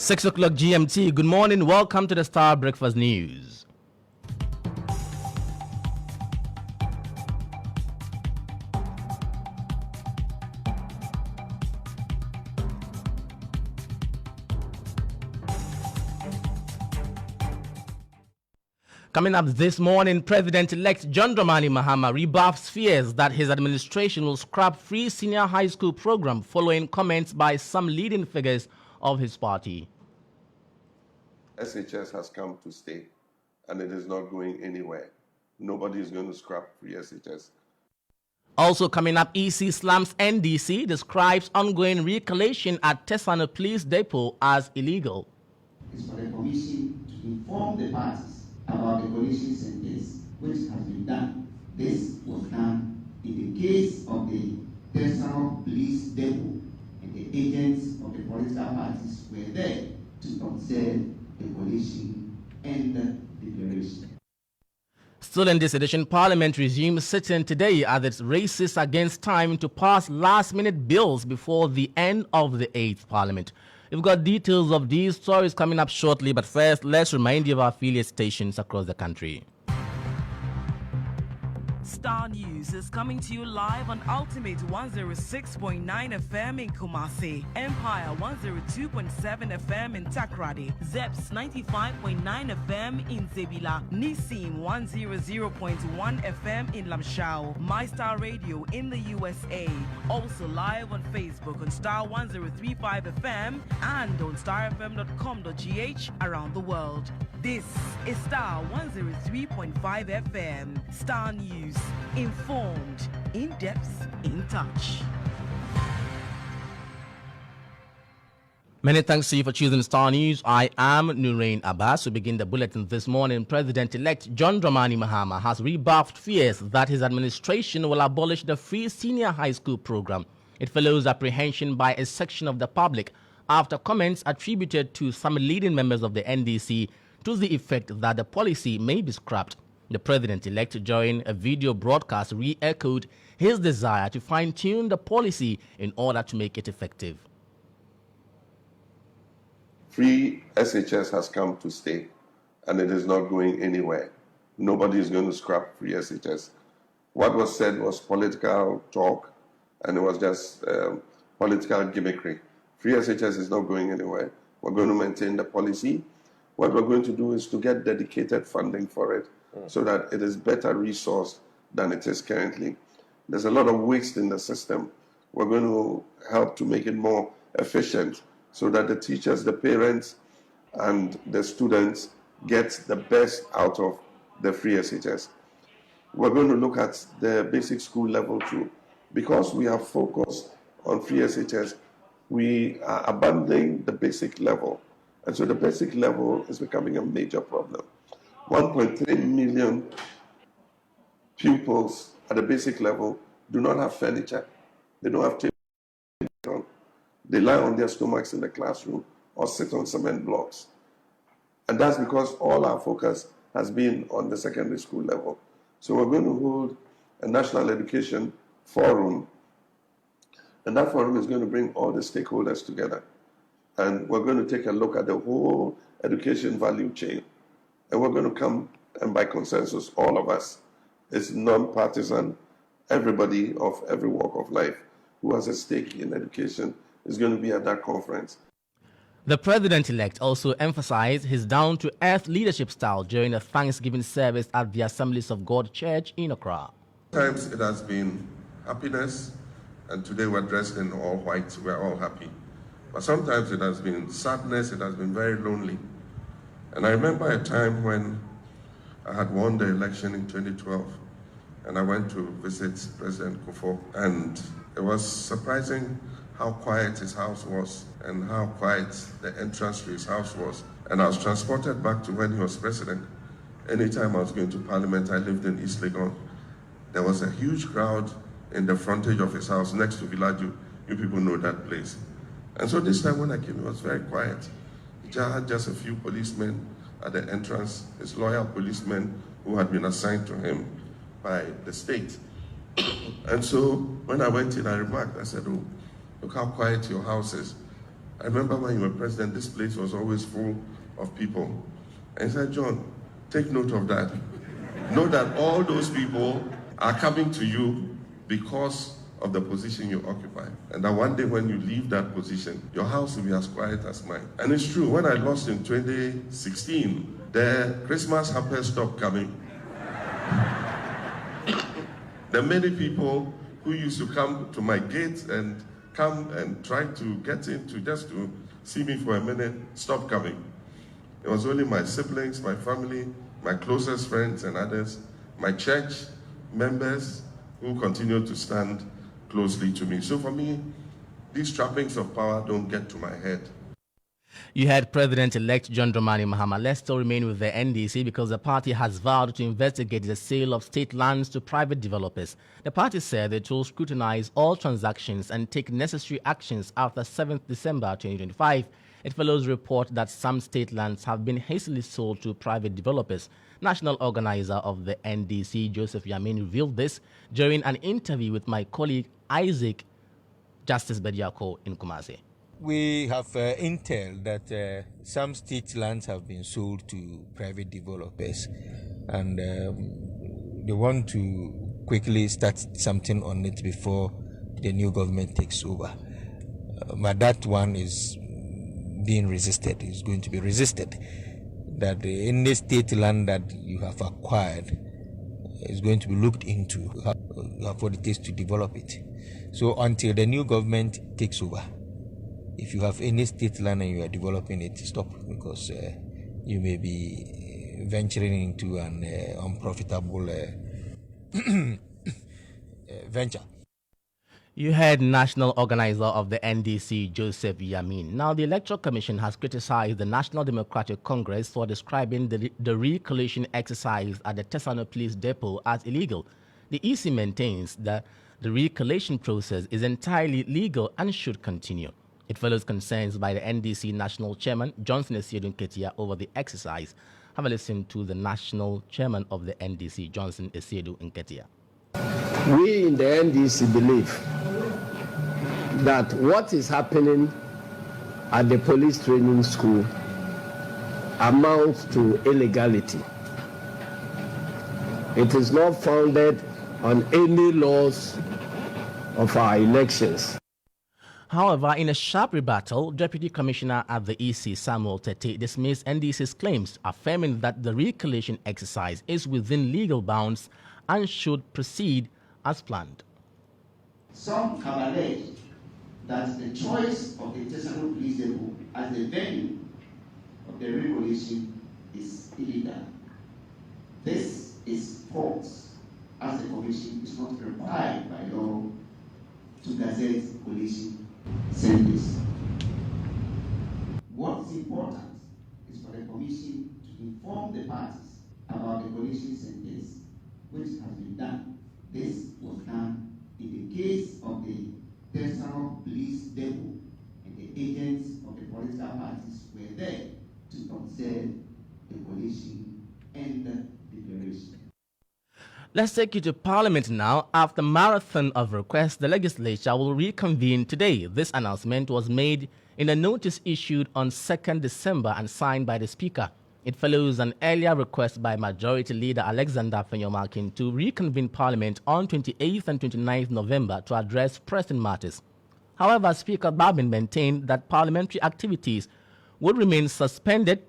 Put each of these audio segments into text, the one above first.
6 o'clock GMT. Good morning. Welcome to the Star Breakfast News. Coming up this morning, President-elect John Dramani Mahama rebuffs fears that his administration will scrap free senior high school program following comments by some leading figures of his party. SHS has come to stay, and it is not going anywhere. Nobody is going to scrap free SHS. Also coming up, EC slams NDC, describes ongoing recalculation at Tesano Police Depot as illegal. It's for the Commission to inform the parties about the collision sentence which has been done. This was done in the case of the Tesano Police Depot, and the agents of the political parties were there to observe the coalition and the declaration. Still in this edition, Parliament resumes sitting today as it races against time to pass last-minute bills before the end of the 8th Parliament. We've got details of these stories coming up shortly, but first, let's remind you of our affiliate stations across the country. Star News is coming to you live on Ultimate 106.9 FM in Kumasi, Empire 102.7 FM in Takrady, Zeps 95.9 FM in Zebila, Nissim 100.1 FM in Lamshao, My Star Radio in the USA, also live on Facebook on Star 1035 FM and on starfm.com.gh around the world. This is Star 103.5 FM, Star News. Informed, in depth, in touch. Many thanks to you for choosing Star News. I am Nurain Abbas. We begin the bulletin this morning. President-elect John Dramani Mahama has rebuffed fears that his administration will abolish the free senior high school program. It follows apprehension by a section of the public after comments attributed to some leading members of the NDC to the effect that the policy may be scrapped. The president-elect, during a video broadcast, re-echoed his desire to fine-tune the policy in order to make it effective. Free SHS has come to stay, and it is not going anywhere. Nobody is going to scrap free SHS. What was said was political talk, and it was just political gimmickry. Free SHS is not going anywhere. We're going to maintain the policy. What we're going to do is to get dedicated funding for it, so that it is better resourced than it is currently. There's a lot of waste in the system. We're going to help to make it more efficient so that the teachers, the parents, and the students get the best out of the free SHS. We're going to look at the basic school level too. Because we are focused on free SHS, we are abandoning the basic level. And so the basic level is becoming a major problem. 1.3 million pupils at the basic level do not have furniture. They don't have tables. They lie on their stomachs in the classroom or sit on cement blocks. And that's because all our focus has been on the secondary school level. So we're going to hold a national education forum. And that forum is going to bring all the stakeholders together. And we're going to take a look at the whole education value chain. And we're going to come, and by consensus, all of us, it's non-partisan, everybody of every walk of life who has a stake in education is going to be at that conference. The president-elect also emphasized his down-to-earth leadership style during a Thanksgiving service at the Assemblies of God Church in Accra. Sometimes it has been happiness, and today we're dressed in all white, we're all happy. But sometimes it has been sadness, it has been very lonely. And I remember a time when I had won the election in 2012, and I went to visit President Kufuor, and it was surprising how quiet his house was and how quiet the entrance to his house was. And I was transported back to when he was president. Anytime I was going to Parliament, I lived in East Legon. There was a huge crowd in the frontage of his house next to Villaju. You people know that place. And so this time when I came, it was very quiet. He had just a few policemen at the entrance, his loyal policemen who had been assigned to him by the state. And so when I went in, I remarked, I said, oh, look how quiet your house is. I remember when you were president, this place was always full of people. And he said, John, take note of that. Know that all those people are coming to you because of the position you occupy. And that one day when you leave that position, your house will be as quiet as mine. And it's true, when I lost in 2016, the Christmas hampers stopped coming. There are many people who used to come to my gate and come and try to get in to just to see me for a minute, stop coming. It was only my siblings, my family, my closest friends and others, my church members who continue to stand closely to me. So for me, these trappings of power don't get to my head. You had President-elect John Dramani Mahama. Let's still remain with the NDC because the party has vowed to investigate the sale of state lands to private developers. The party said it will scrutinize all transactions and take necessary actions after 7th December 2025. It follows report that some state lands have been hastily sold to private developers. National organizer of the NDC, Joseph Yamin, revealed this during an interview with my colleague Isaac Justice Bediako in Kumasi. We have intel that some state lands have been sold to private developers, and they want to quickly start something on it before the new government takes over. But that one is being resisted, is going to be resisted. That any state land that you have acquired is going to be looked into. You have what it takes to develop it. So until the new government takes over, if you have any state land and you are developing it, stop, because you may be venturing into an unprofitable venture. You heard national organizer of the NDC, Joseph Yamin. Now, the Electoral Commission has criticized the National Democratic Congress for describing the recollation exercise at the Tesano Police Depot as illegal. The EC maintains that the recollation process is entirely legal and should continue. It follows concerns by the NDC National Chairman, Johnson Esiedu Nketia, over the exercise. Have a listen to the National Chairman of the NDC, Johnson Esiedu Nketia. We in the NDC believe that what is happening at the police training school amounts to illegality. It is not founded on any laws of our elections. However, in a sharp rebuttal, Deputy Commissioner at the EC, Samuel Tete, dismissed NDC's claims, affirming that the recollation exercise is within legal bounds and should proceed as planned. Some have alleged that the choice of the Tesano Police Depot as the venue of the recollation is illegal. This is false, as the Commission is not required by law to gazette collation centers. What is important is for the Commission to inform the parties about the collation centers, which has been done. This was done in the case of the Tesano Police Depot, and the agents of the political parties were there to observe the collation and the declaration. Let's take you to Parliament now. After a marathon of requests, the legislature will reconvene today. This announcement was made in a notice issued on 2nd December and signed by the Speaker. It follows an earlier request by Majority Leader Alexander Fenyomakin to reconvene Parliament on 28th and 29th November to address pressing matters. However, Speaker Babin maintained that parliamentary activities would remain suspended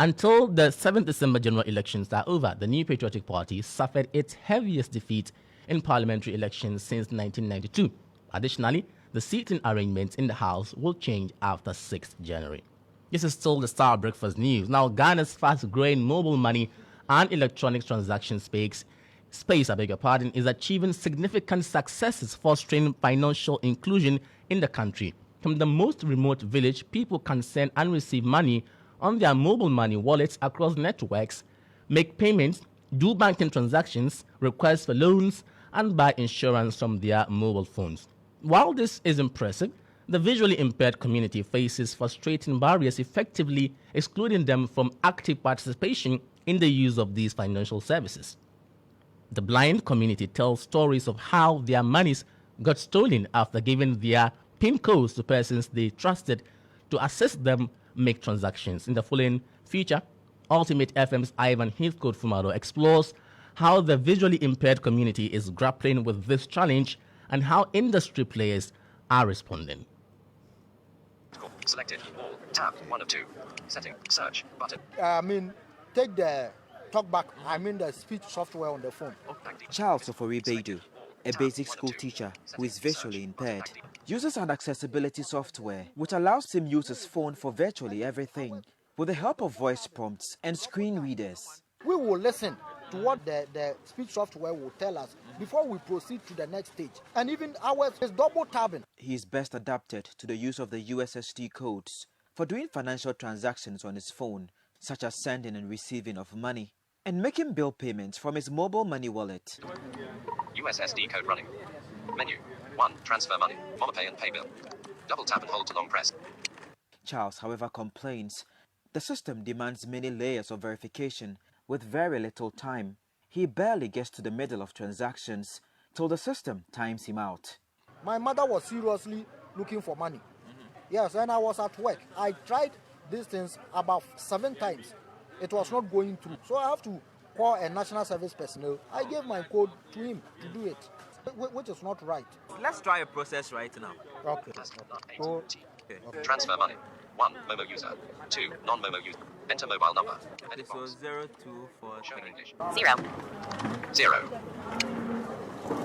until the 7th December general elections are over. The New Patriotic Party suffered its heaviest defeat in parliamentary elections since 1992. Additionally, the seating arrangements in the House will change after 6th January. This is still the Starr Breakfast News. Now, Ghana's fast-growing mobile money and electronic transaction space, is achieving significant successes, fostering financial inclusion in the country. From the most remote village, people can send and receive money on their mobile money wallets across networks, make payments, do banking transactions, request for loans, and buy insurance from their mobile phones. While this is impressive, the visually impaired community faces frustrating barriers, effectively excluding them from active participation in the use of these financial services. The blind community tells stories of how their monies got stolen after giving their PIN codes to persons they trusted to assist them make transactions. In the following feature, Ultimate FM's Ivan Heathcote Fumado explores how the visually impaired community is grappling with this challenge and how industry players are responding. Selected. All. Tab. 1 of 2. Setting. Search. Button. Take the talkback. The speech software on the phone. Charles Oforibedu, a basic school teacher who is visually impaired, uses an accessibility software which allows him use his phone for virtually everything with the help of voice prompts and screen readers. We will listen to what the speech software will tell us before we proceed to the next stage. And even ours is double tabbing. He is best adapted to the use of the USSD codes for doing financial transactions on his phone, such as sending and receiving of money, and making bill payments from his mobile money wallet. USSD code running. Menu. 1. Transfer money. MomoPay and pay bill. Double tap and hold to long press. Charles, however, complains the system demands many layers of verification with very little time. He barely gets to the middle of transactions till the system times him out. My mother was seriously looking for money. Yes, and I was at work. I tried these things about 7 times. It was not going through. So I have to call a national service personnel. I gave my code to him to do it, which is not right. Let's try a process right now. Okay. Transfer money. 1. Momo user. 2. Non-Momo user. Enter mobile number. Edit box. 024. Showing English. 0. 0.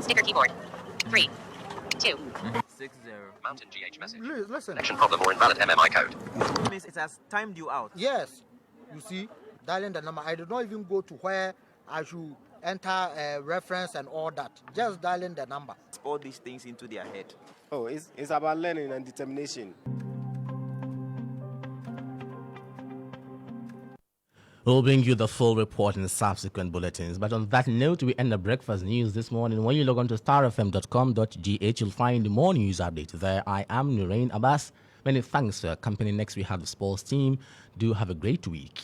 Sticker keyboard. 3. 2. 60. Mountain GH message. Listen. Connection problem or invalid MMI code. Means it has timed you out. Yes. You see, dialing the number. I did not even go to where I should enter a reference and all that. Just dialing the number. All these things into their head. Oh, it's about learning and determination. We'll bring you the full report in subsequent bulletins. But on that note, we end the breakfast news this morning. When you log on to starfm.com.gh, you'll find more news updates there. I am Nurain Abbas. Many thanks for accompanying. Next, we have the sports team. Do have a great week.